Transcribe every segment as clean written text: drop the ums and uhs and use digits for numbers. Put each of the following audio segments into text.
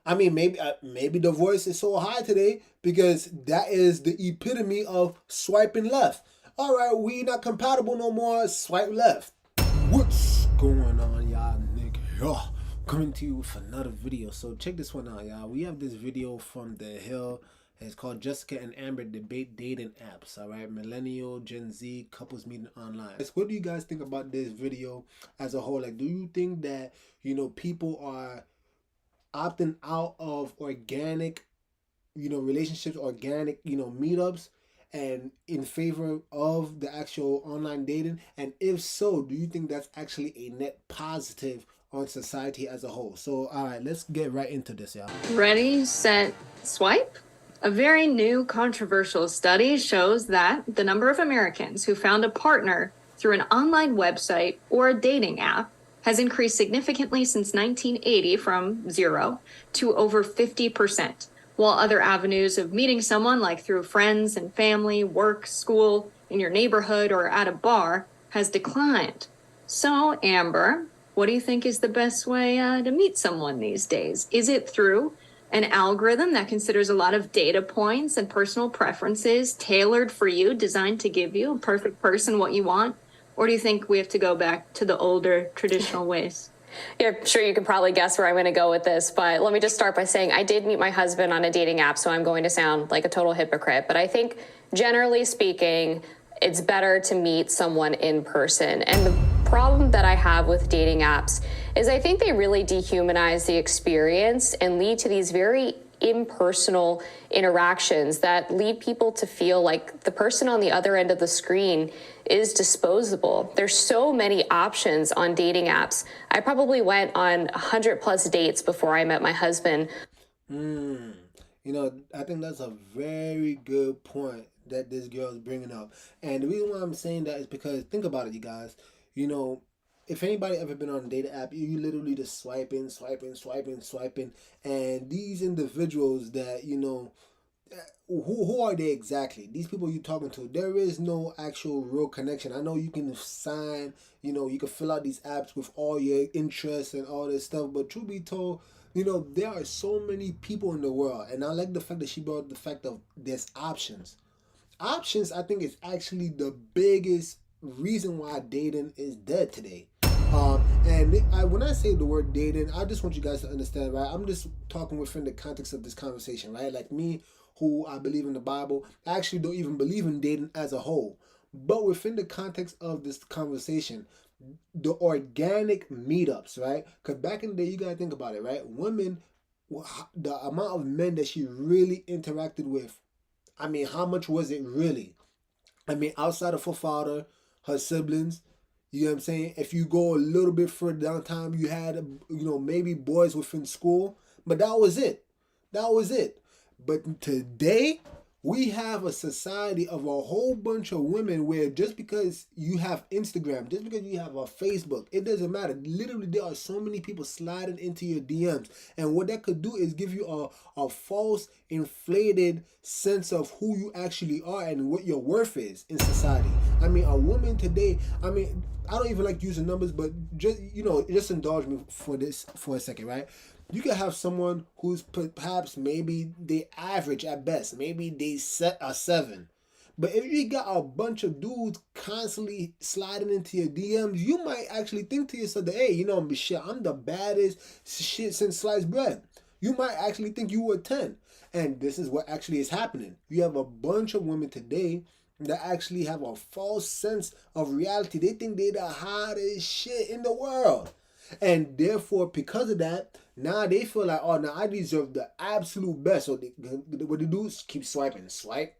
I mean, maybe the voice is so high today because that is the epitome of swiping left. All right, we not compatible no more. Swipe left. What's going on, y'all, nigga? Yo, coming to you with another video. So check this one out, y'all. We have this video from The Hill. It's called Jessica and Amber Debate Dating Apps. All right, Millennial, Gen Z, couples meeting online. What do you guys think about this video as a whole? Like, do you think that, people are opting out of organic, relationships, organic, meetups, and in favor of the actual online dating? And if so, do you think that's actually a net positive on society as a whole? So, all right, let's get right into this, y'all. Ready, set, swipe? A very new controversial study shows that the number of Americans who found a partner through an online website or a dating app has increased significantly since 1980 from 0 to over 50%, while other avenues of meeting someone, like through friends and family, work, school, in your neighborhood, or at a bar, has declined. So, Amber, what do you think is the best way to meet someone these days? Is it through an algorithm that considers a lot of data points and personal preferences tailored for you, designed to give you a perfect person what you want? Or do you think we have to go back to the older traditional ways? Yeah, sure, you can probably guess where I'm going to go with this, but let me just start by saying I did meet my husband on a dating app, so I'm going to sound like a total hypocrite. But I think, generally speaking, it's better to meet someone in person. And the problem that I have with dating apps is I think they really dehumanize the experience and lead to these very impersonal interactions that lead people to feel like the person on the other end of the screen is disposable. There's so many options on dating apps. I probably went on 100 plus dates before I met my husband. I think that's a very good point that this girl is bringing up. And the reason why I'm saying that is because, think about it, you guys. If anybody ever been on a dating app, you literally just swiping. And these individuals that, who are they exactly? These people you talking to, there is no actual real connection. I know you can sign, you can fill out these apps with all your interests and all this stuff, but truth be told, there are so many people in the world. And I like the fact that she brought up the fact of there's options. Options, I think, is actually the biggest reason why dating is dead today. When I say the word dating, I just want you guys to understand, right? I'm just talking within the context of this conversation, right? Like me, who I believe in the Bible, I actually don't even believe in dating as a whole. But within the context of this conversation, the organic meetups, right? Because back in the day, you gotta think about it, right? Women, the amount of men that she really interacted with, I mean, how much was it really? I mean, outside of her father, her siblings, you know what I'm saying? If you go a little bit further down time, you had, maybe boys within school, but that was it. That was it. But today, we have a society of a whole bunch of women where just because you have Instagram, just because you have a Facebook, it doesn't matter. Literally, there are so many people sliding into your DMs. And what that could do is give you a false, inflated sense of who you actually are and what your worth is in society. I mean, a woman today, I don't even like using numbers, but just indulge me for this for a second, right? You can have someone who's perhaps maybe they average at best. Maybe they set a 7. But if you got a bunch of dudes constantly sliding into your DMs, you might actually think to yourself that, hey, shit, I'm the baddest shit since sliced bread. You might actually think you were 10. And this is what actually is happening. You have a bunch of women today that actually have a false sense of reality. They think they're the hottest shit in the world. And therefore, because of that, now they feel like, oh, now I deserve the absolute best. So what they do is keep swiping, swipe.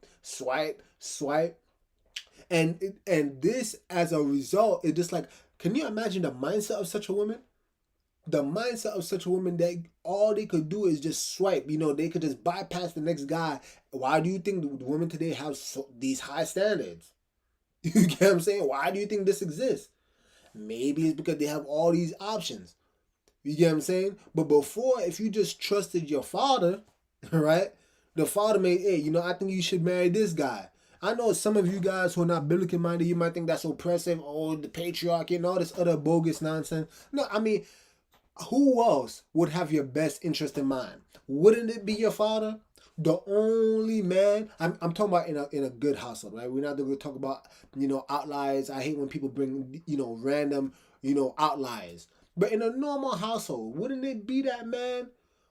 And this, as a result, is just like, can you imagine the mindset of such a woman? The mindset of such a woman that all they could do is just swipe. They could just bypass the next guy. Why do you think the women today have these high standards? You get what I'm saying? Why do you think this exists? Maybe it's because they have all these options. You get what I'm saying? But before, if you just trusted your father, right? The father made, hey, I think you should marry this guy. I know some of you guys who are not biblically minded, you might think that's oppressive, the patriarchy and all this other bogus nonsense. No, I mean, Who else would have your best interest in mind? Wouldn't it be your father? The only man I'm talking about in a good household, right? We're not going to talk about, outliers. I hate when people bring, random, outliers. But in a normal household, wouldn't it be that man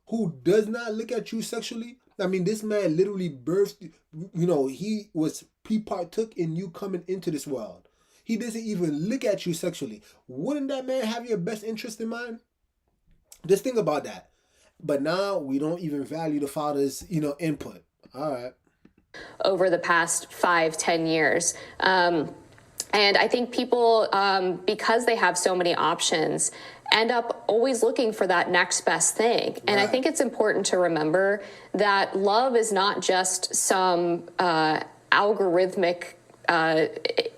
who does not look at you sexually? I mean, this man literally birthed, he partook in you coming into this world. He doesn't even look at you sexually. Wouldn't that man have your best interest in mind? Just think about that. But now we don't even value the father's, input. All right. Over the past 5-10 years. And I think people, because they have so many options, end up always looking for that next best thing. And I think it's important to remember that love is not just some algorithmic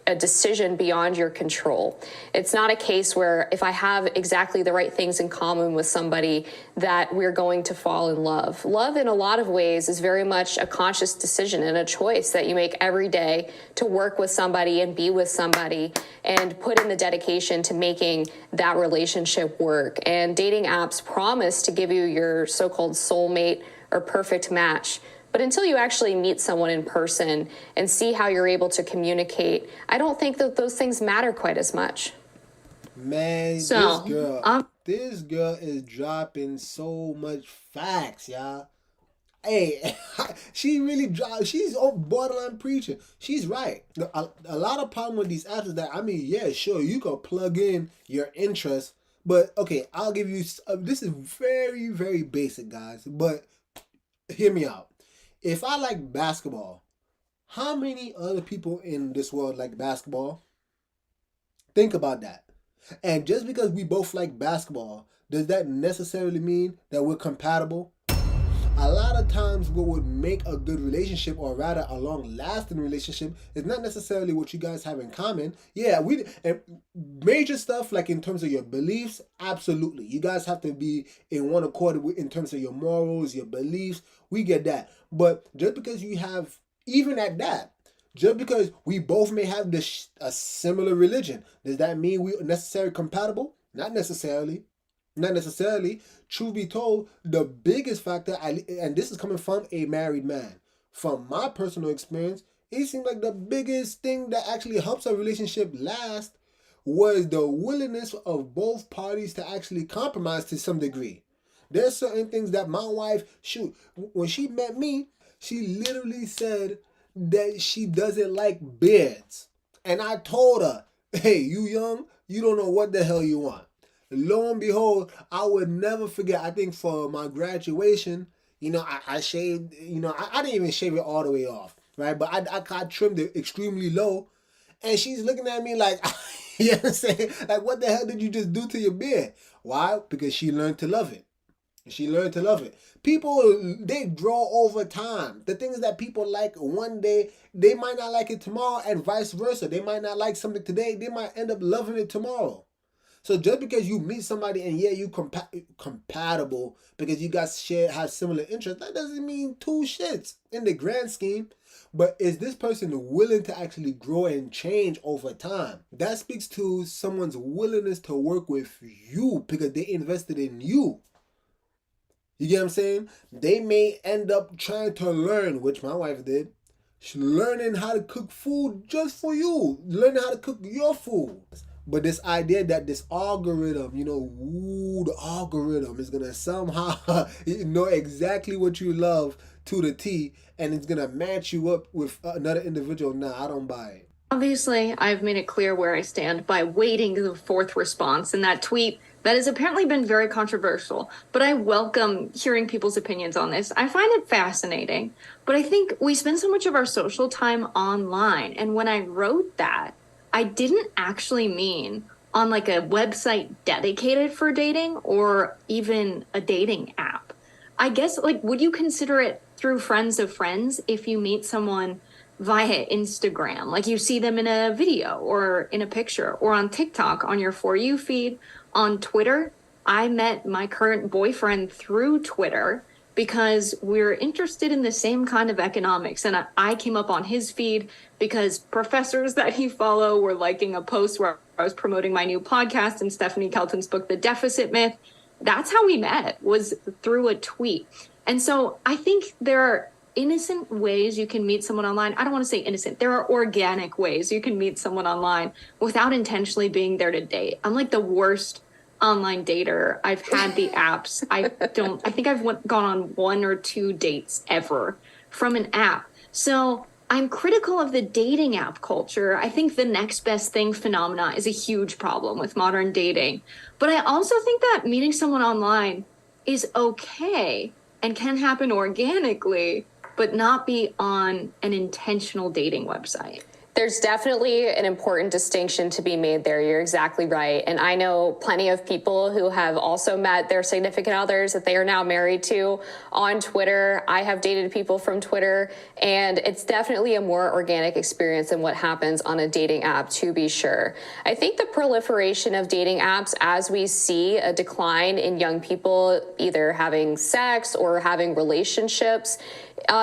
a decision beyond your control. It's not a case where if I have exactly the right things in common with somebody that we're going to fall in love. Love in a lot of ways is very much a conscious decision and a choice that you make every day to work with somebody and be with somebody and put in the dedication to making that relationship work. And dating apps promise to give you your so-called soulmate or perfect match. But until you actually meet someone in person and see how you're able to communicate, I don't think that those things matter quite as much. Man, this girl is dropping so much facts, y'all. Hey, she's borderline preaching. She's right. A lot of problem with these apps is that, sure, you can plug in your interest, but okay, I'll give you, this is very, very basic, guys, but hear me out. If I like basketball, how many other people in this world like basketball? Think about that. And just because we both like basketball, does that necessarily mean that we're compatible? A lot of times what would make a good relationship, or rather a long-lasting relationship, is not necessarily what you guys have in common. Yeah, major stuff like in terms of your beliefs, absolutely. You guys have to be in one accord in terms of your morals, your beliefs. We get that. But just because you have, even at that, just because we both may have a similar religion, does that mean we're necessarily compatible? Not necessarily. Not necessarily. Truth be told, the biggest factor, and this is coming from a married man, from my personal experience, it seems like the biggest thing that actually helps a relationship last was the willingness of both parties to actually compromise to some degree. There's certain things that my wife, when she met me, she literally said that she doesn't like beards. And I told her, hey, you young, you don't know what the hell you want. Lo and behold, I would never forget, I think for my graduation, I shaved, I didn't even shave it all the way off, right? But I trimmed it extremely low. And she's looking at me like, you know what I'm saying? Like, what the hell did you just do to your beard? Why? Because she learned to love it. She learned to love it. People, they grow over time. The things that people like one day, they might not like it tomorrow, and vice versa. They might not like something today, they might end up loving it tomorrow. So just because you meet somebody and you compatible because you guys have similar interests, that doesn't mean two shits in the grand scheme. But is this person willing to actually grow and change over time? That speaks to someone's willingness to work with you because they invested in you. You get what I'm saying? They may end up trying to learn, which my wife did, learning how to cook food just for you, learning how to cook your food. But this idea that this algorithm, the algorithm is going to somehow know exactly what you love to the T, and it's going to match you up with another individual. Nah, I don't buy it. Obviously, I've made it clear where I stand by waiting the fourth response in that tweet that has apparently been very controversial, but I welcome hearing people's opinions on this. I find it fascinating, but I think we spend so much of our social time online, and when I wrote that, I didn't actually mean on like a website dedicated for dating or even a dating app. I guess, would you consider it through friends of friends if you meet someone via Instagram? Like you see them in a video or in a picture, or on TikTok on your For You feed, on Twitter. I met my current boyfriend through Twitter because we're interested in the same kind of economics. And I came up on his feed because professors that he follow were liking a post where I was promoting my new podcast and Stephanie Kelton's book, The Deficit Myth. that's how we met, was through a tweet. And so I think there are innocent ways you can meet someone online. I don't want to say innocent. There are organic ways you can meet someone online without intentionally being there to date. I'm like the worst online dater. I've had the apps. I think I've gone on 1 or 2 dates ever from an app. So I'm critical of the dating app culture. I think the next best thing phenomena is a huge problem with modern dating. But I also think that meeting someone online is okay and can happen organically, but not be on an intentional dating website. There's definitely an important distinction to be made there. You're exactly right. And I know plenty of people who have also met their significant others that they are now married to on Twitter. I have dated people from Twitter, and it's definitely a more organic experience than what happens on a dating app, to be sure. I think the proliferation of dating apps, as we see a decline in young people either having sex or having relationships,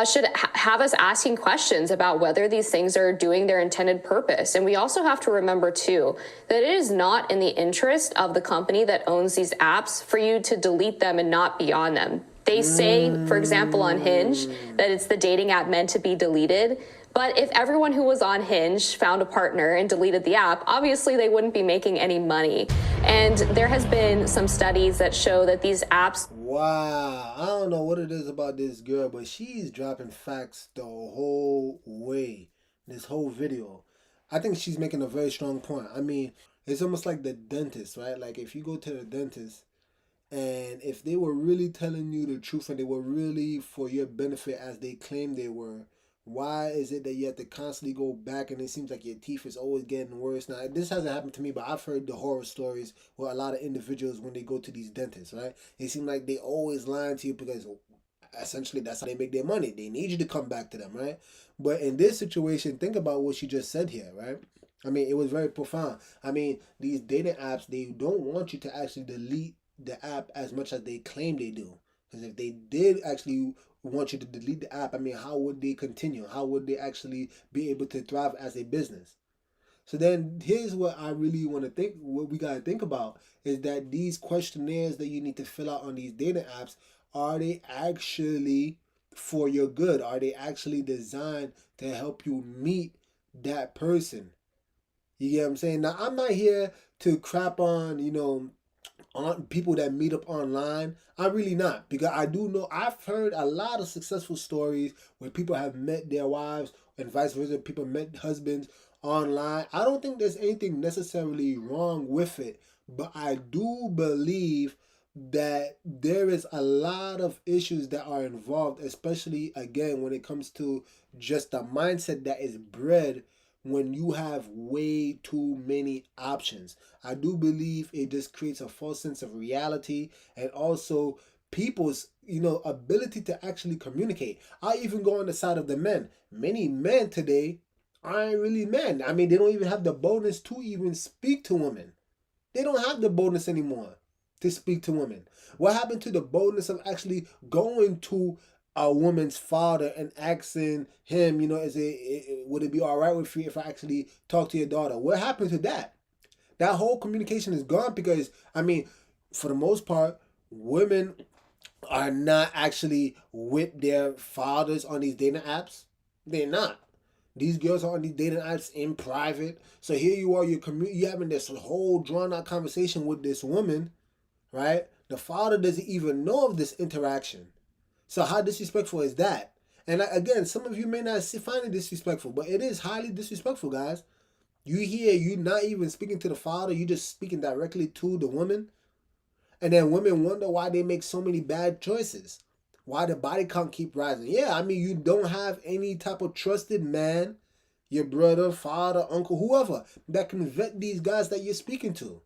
should have us asking questions about whether these things are doing their intended purpose. And we also have to remember, too, that it is not in the interest of the company that owns these apps for you to delete them and not be on them. They say, for example, on Hinge, that it's the dating app meant to be deleted. But if everyone who was on Hinge found a partner and deleted the app, obviously they wouldn't be making any money. And there has been some studies that show that these apps... Wow, I don't know what it is about this girl, but she's dropping facts the whole way, this whole video. I think she's making a very strong point. I mean, it's almost like the dentist, right? Like if you go to the dentist and if they were really telling you the truth and they were really for your benefit as they claim they were, why is it that you have to constantly go back and it seems like your teeth is always getting worse? Now, this hasn't happened to me, but I've heard the horror stories with a lot of individuals when they go to these dentists, right? It seems like they always lying to you because essentially that's how they make their money. They need you to come back to them, right? But in this situation, think about what she just said here, right? I mean, it was very profound. I mean, these dating apps, they don't want you to actually delete the app as much as they claim they do. Because if they did actually want you to delete the app, I mean, how would they continue? How would they actually be able to thrive as a business? So then here's what I really want to think, what we got to think about is that these questionnaires that you need to fill out on these dating apps, are they actually for your good? Are they actually designed to help you meet that person? You get what I'm saying? Now, I'm not here to crap on, on people that meet up online. I'm really not, because I do know I've heard a lot of successful stories where people have met their wives and vice versa. People met husbands online. I don't think there's anything necessarily wrong with it, but I do believe that there is a lot of issues that are involved, especially again when it comes to just the mindset that is bred when you have way too many options. I do believe it just creates a false sense of reality and also people's ability to actually communicate. I even go on the side of the men. Many men today aren't really men. I mean, they don't even have the boldness to even speak to women. They don't have the boldness anymore to speak to women. What happened to the boldness of actually going to a woman's father and asking him, would it be all right with you if I actually talk to your daughter? What happened to that? That whole communication is gone because, I mean, for the most part, women are not actually with their fathers on these dating apps. They're not. These girls are on these dating apps in private. So here you are, you're having this whole drawn out conversation with this woman, right? The father doesn't even know of this interaction. So how disrespectful is that? And again, some of you may not find it disrespectful, but it is highly disrespectful, guys. You're not even speaking to the father, you're just speaking directly to the woman. And then women wonder why they make so many bad choices. Why the body count keep rising. Yeah, I mean, you don't have any type of trusted man, your brother, father, uncle, whoever, that can vet these guys that you're speaking to.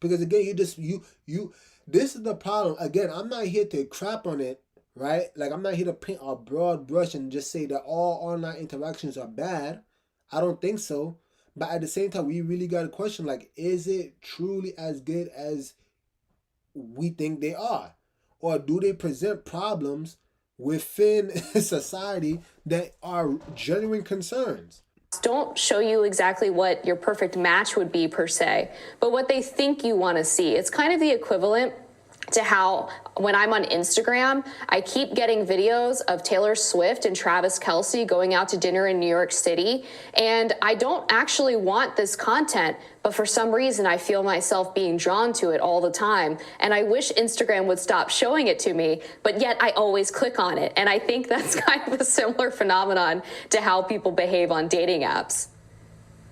Because again, this is the problem. Again, I'm not here to crap on it, right? Like, I'm not here to paint a broad brush and just say that all online interactions are bad. I don't think so. But at the same time, we really got to question, like, is it truly as good as we think they are? Or do they present problems within society that are genuine concerns? Don't show you exactly what your perfect match would be per se, but what they think you want to see. It's kind of the equivalent to how when I'm on Instagram, I keep getting videos of Taylor Swift and Travis Kelce going out to dinner in New York City. And I don't actually want this content, but for some reason I feel myself being drawn to it all the time. And I wish Instagram would stop showing it to me, but yet I always click on it. And I think that's kind of a similar phenomenon to how people behave on dating apps.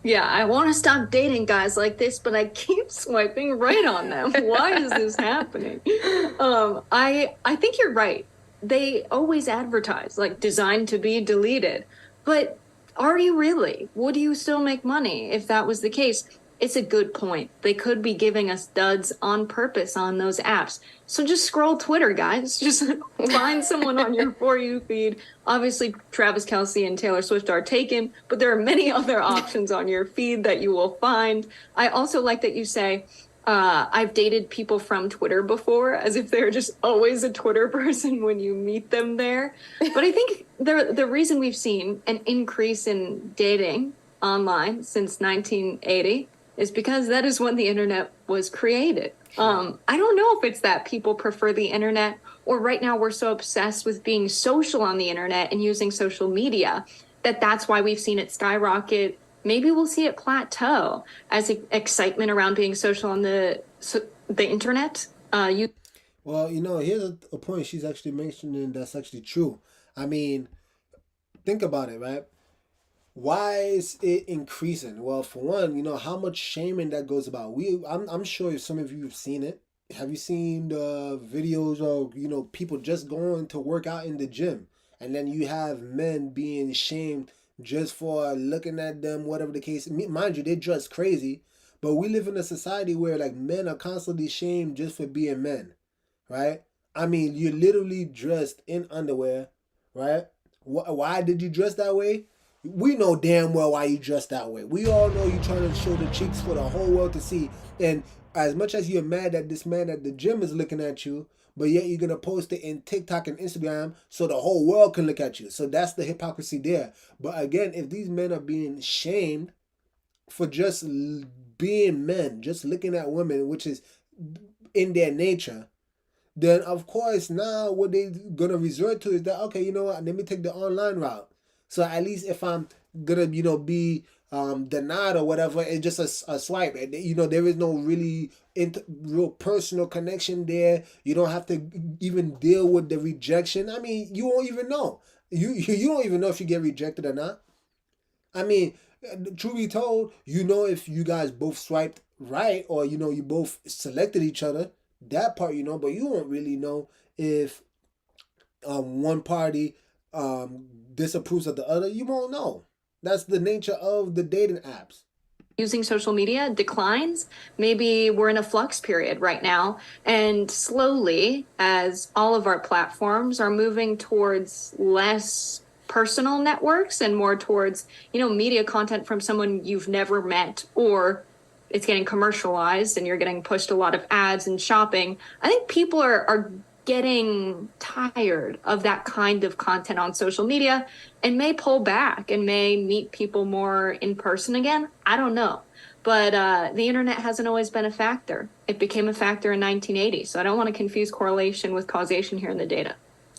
Yeah, I want to stop dating guys like this, but I keep swiping right on them. Why is this happening? I think you're right. They always advertise like designed to be deleted, but are you really? Would you still make money if that was the case? It's a good point. They could be giving us duds on purpose on those apps. So just scroll Twitter, guys. Just find someone on your For You feed. Obviously, Travis Kelce and Taylor Swift are taken, but there are many other options on your feed that you will find. I also like that you say, I've dated people from Twitter before, as if they're just always a Twitter person when you meet them there. But I think the reason we've seen an increase in dating online since 1980 is because that is when the internet was created. I don't know if it's that people prefer the internet, or right now we're so obsessed with being social on the internet and using social media that's why we've seen it skyrocket. Maybe we'll see it plateau as excitement around being social on the internet. Well, here's a point she's actually mentioning that's actually true. I mean, think about it, right? Why is it increasing? Well, for one, how much shaming that goes about. I'm sure some of you have seen it. Have you seen the videos of people just going to work out in the gym, and then you have men being shamed just for looking at them, whatever the case. Mind you, they dress crazy, but we live in a society where like men are constantly shamed just for being men, right? I mean, you're literally dressed in underwear, right? Why did you dress that way? We know damn well why you dress that way. We all know you're trying to show the cheeks for the whole world to see. And as much as you're mad that this man at the gym is looking at you, but yet you're going to post it in TikTok and Instagram so the whole world can look at you. So that's the hypocrisy there. But again, if these men are being shamed for just being men, just looking at women, which is in their nature, then of course now what they're going to resort to is that, okay, you know what, let me take the online route. So at least if I'm gonna, be denied or whatever, it's just a swipe. There is no really real personal connection there. You don't have to even deal with the rejection. I mean, you won't even know. You don't even know if you get rejected or not. I mean, truth be told, if you guys both swiped right or you both selected each other. That part but you won't really know if one party disapproves of the other. You won't know. That's the nature of the dating apps. Using social media declines. Maybe we're in a flux period right now, and slowly, as all of our platforms are moving towards less personal networks and more towards media content from someone you've never met, or it's getting commercialized and you're getting pushed a lot of ads and shopping. I think people are getting tired of that kind of content on social media and may pull back and may meet people more in person again. I don't know. But the internet hasn't always been a factor. It became a factor in 1980. So I don't want to confuse correlation with causation here in the data.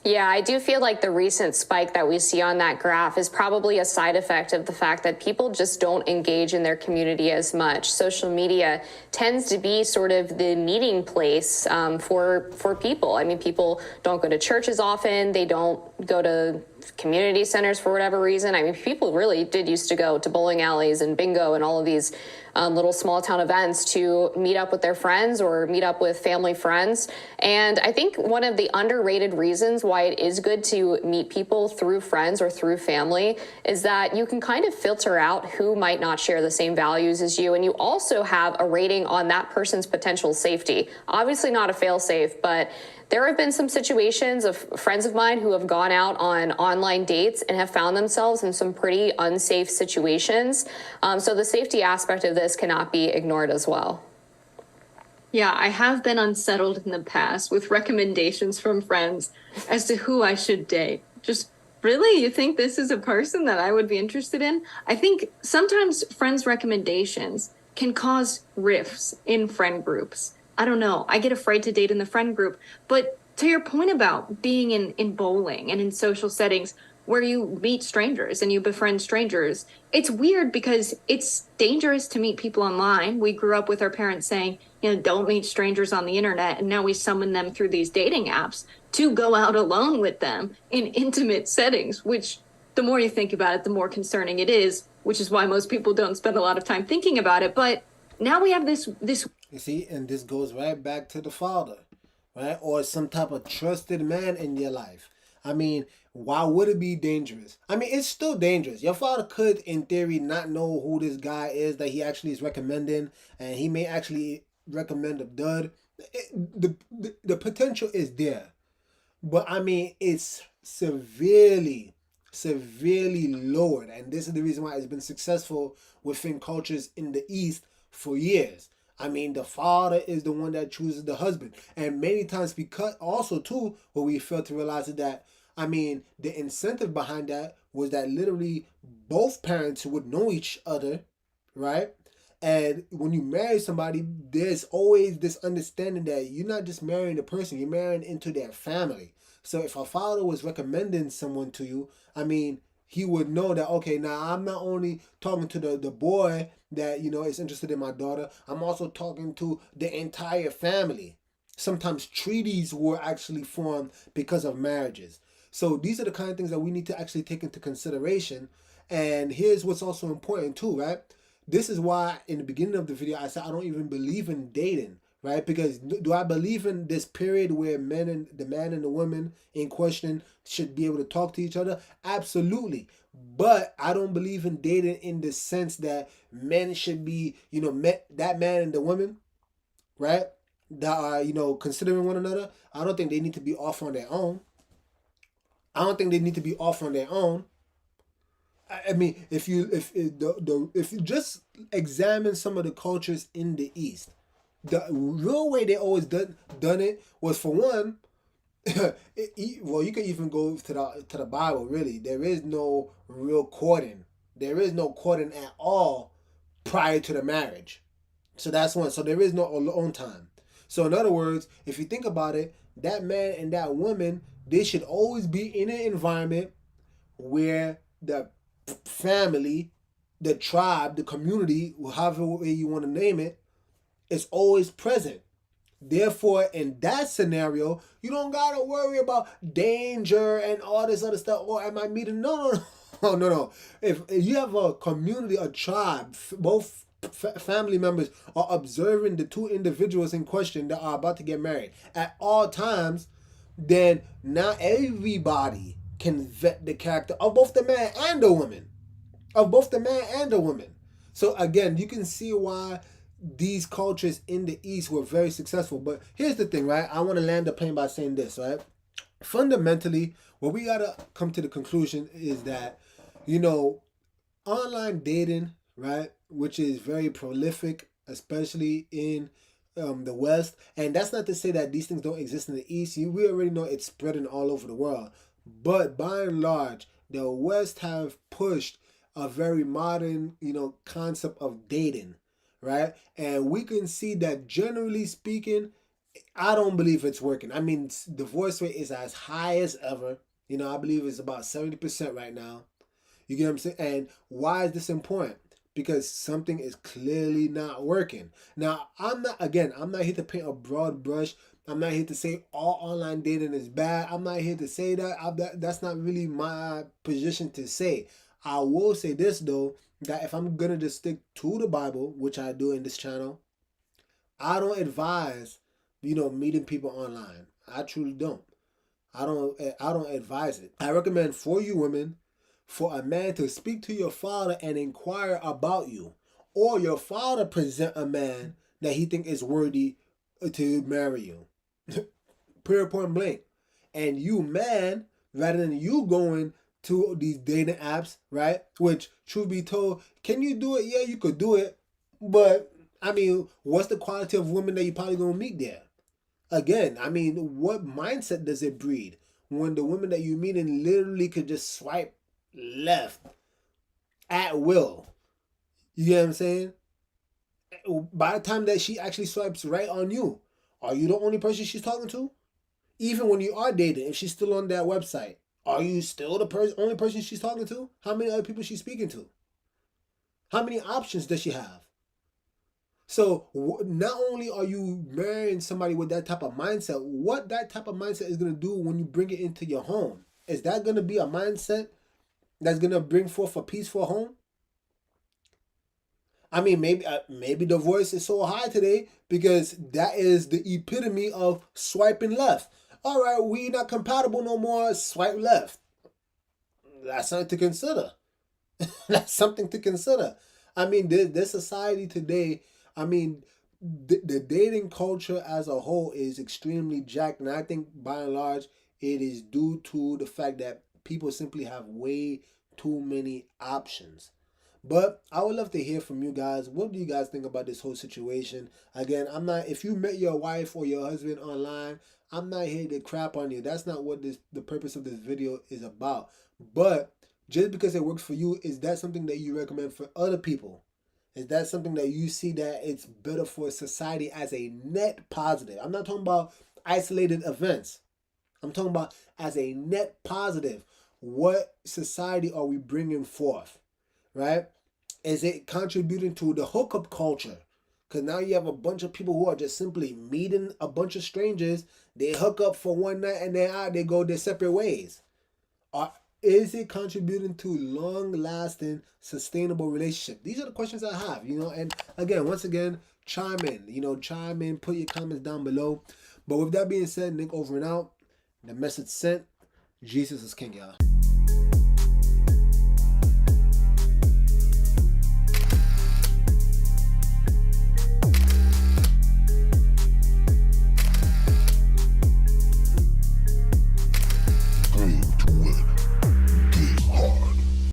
Yeah, I do feel like the recent spike that we see on that graph is probably a side effect of the fact that people just don't engage in their community as much. Social media tends to be sort of the meeting place for people. I mean, people don't go to church as often. They don't go to community centers for whatever reason. I mean, people really did used to go to bowling alleys and bingo and all of these little small town events to meet up with their friends or meet up with family friends. And I think one of the underrated reasons why it is good to meet people through friends or through family is that you can kind of filter out who might not share the same values as you. And you also have a rating on that person's potential safety. Obviously not a fail-safe, but there have been some situations of friends of mine who have gone out on online dates and have found themselves in some pretty unsafe situations. So the safety aspect of this cannot be ignored as well. Yeah, I have been unsettled in the past with recommendations from friends as to who I should date. Just really, you think this is a person that I would be interested in? I think sometimes friends' recommendations can cause rifts in friend groups. I don't know, I get afraid to date in the friend group. But to your point about being in bowling and in social settings where you meet strangers and you befriend strangers, it's weird because it's dangerous to meet people online. We grew up with our parents saying, don't meet strangers on the internet. And now we summon them through these dating apps to go out alone with them in intimate settings, which the more you think about it, the more concerning it is, which is why most people don't spend a lot of time thinking about it. But now we have this. You see, and this goes right back to the father, right? Or some type of trusted man in your life. I mean, why would it be dangerous? I mean, it's still dangerous. Your father could, in theory, not know who this guy is that he actually is recommending, and he may actually recommend a dud. The potential is there. But I mean, it's severely lowered. And this is the reason why it's been successful within cultures in the East for years. I mean, the father is the one that chooses the husband. And many times, because also too, what we fail to realize is that, I mean, the incentive behind that was that literally both parents would know each other, right? And when you marry somebody, there's always this understanding that you're not just marrying a person, you're marrying into their family. So if a father was recommending someone to you, I mean, he would know that, okay, now I'm not only talking to the boy that, is interested in my daughter, I'm also talking to the entire family. Sometimes treaties were actually formed because of marriages. So these are the kind of things that we need to actually take into consideration. And here's what's also important too, right? This is why in the beginning of the video, I said I don't even believe in dating, right? Because do I believe in this period where the man and the woman in question should be able to talk to each other? Absolutely. But I don't believe in dating in the sense that men should be, that man and the woman, right? That are, considering one another. I don't think they need to be off on their own. I mean, if you just examine some of the cultures in the East, the real way they always done it was, for one, well, you could even go to the Bible. Really, there is no real courting. There is no courting at all prior to the marriage. So that's one. So there is no alone time. So in other words, if you think about it, that man and that woman, they should always be in an environment where the family, the tribe, the community, however way you want to name it, is always present. Therefore, in that scenario, you don't gotta worry about danger and all this other stuff. Or am I meeting? No. If you have a community, a tribe, both family members are observing the two individuals in question that are about to get married at all times, then now everybody can vet the character of both the man and the woman. So again, you can see why these cultures in the East were very successful. But here's the thing, right? I want to land the plane by saying this, right? Fundamentally, what we got to come to the conclusion is that, online dating, right, which is very prolific, especially in the West. And that's not to say that these things don't exist in the East. We already know it's spreading all over the world. But by and large, the West have pushed a very modern, concept of dating, right? And we can see that, generally speaking, I don't believe it's working. I mean, divorce rate is as high as ever. I believe it's about 70% right now. You get what I'm saying? And why is this important? Because something is clearly not working. Now, I'm not here to paint a broad brush. I'm not here to say all online dating is bad. I'm not here to say that. That's not really my position to say. I will say this, though, that if I'm going to just stick to the Bible, which I do in this channel, I don't advise, meeting people online. I truly don't. I don't advise it. I recommend for you women, for a man to speak to your father and inquire about you, or your father present a man that he think is worthy to marry you. Period, point blank. And you, man, rather than you going to these dating apps, right? Which, truth be told, can you do it? Yeah, you could do it. But, I mean, what's the quality of women that you're probably going to meet there? Again, I mean, what mindset does it breed when the women that you meet in literally could just swipe left at will? You get what I'm saying? By the time that she actually swipes right on you, Are you the only person she's talking to? Even when you are dating, if she's still on that website, are you still the only person she's talking to? How many other people she's speaking to? How many options does she have? So not only are you marrying somebody with that type of mindset, what that type of mindset is going to do when you bring it into your home? Is that going to be a mindset that's going to bring forth a peaceful home? I mean, maybe divorce is so high today because that is the epitome of swiping left. All right, we not compatible no more, swipe left. That's something to consider. That's something to consider. I mean, this society today, I mean, the dating culture as a whole is extremely jacked. And I think by and large, it is due to the fact that people simply have way too many options. But I would love to hear from you guys. What do you guys think about this whole situation? Again, if you met your wife or your husband online, I'm not here to crap on you. That's not what the purpose of this video is about. But just because it works for you, is that something that you recommend for other people? Is that something that you see that it's better for society as a net positive? I'm not talking about isolated events. I'm talking about as a net positive. What society are we bringing forth, right? Is it contributing to the hookup culture? Because now you have a bunch of people who are just simply meeting a bunch of strangers. They hook up for one night and then they go their separate ways. Is it contributing to long-lasting, sustainable relationship? These are the questions I have, and again, once again, chime in, put your comments down below. But with that being said, Nick over and out. The message sent. Jesus is King, y'all.